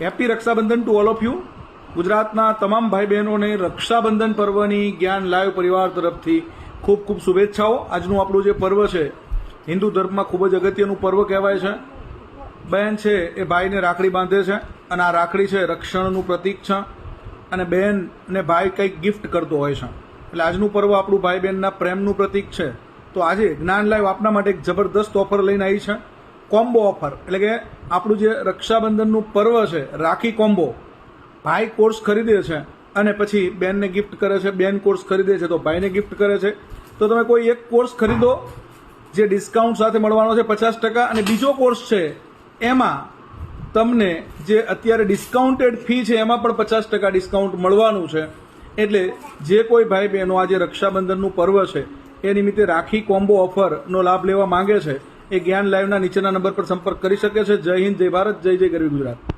Happy Rakshabandhan to all of you. ગુજરાતના તમામ ભાઈ બહેનોને રક્ષાબંધન પર્વની જ્ઞાન લાઈવ પરિવાર તરફથી ખૂબ ખૂબ શુભેચ્છાઓ. આજનું આપણું જે પર્વ છે હિન્દુ ધર્મમાં ખૂબ જ અગત્યનું પર્વ કહેવાય છે. બહેન છે એ ભાઈને રાખડી બાંધે છે અને આ રાખડી છે રક્ષણનું પ્રતીક છે અને બહેન ને ભાઈ કંઈક ગિફ્ટ કરતો હોય છે. એટલે આજનું પર્વ આપણું ભાઈ બહેનના પ્રેમનું પ્રતીક છે. તો આજે જ્ઞાન લાઈવ આપના માટે એક જબરદસ્ત ઓફર લઈને આવી છે, કોમ્બો ઓફર. એટલે કે આપણું જે રક્ષાબંધનનું પર્વ છે રાખી કોમ્બો. ભાઈ કોર્સ ખરીદે છે અને પછી બેનને ગિફ્ટ કરે છે, બેન કોર્સ ખરીદે છે તો ભાઈને ગિફ્ટ કરે છે. તો તમે કોઈ એક કોર્સ ખરીદો જે ડિસ્કાઉન્ટ સાથે મળવાનો છે 50%, અને બીજો કોર્સ છે એમાં તમને જે અત્યારે ડિસ્કાઉન્ટેડ ફી છે એમાં પણ 50% ડિસ્કાઉન્ટ મળવાનું છે. એટલે જે કોઈ ભાઈ બહેનો આજે રક્ષાબંધનનું પર્વ છે એ નિમિત્તે રાખી કોમ્બો ઓફરનો લાભ લેવા માંગે છે એ જ્ઞાન લાઈવના નીચેના નંબર પર સંપર્ક કરી શકે છે. જય હિન્દ, જય ભારત, જય જય ગરવી ગુજરાત.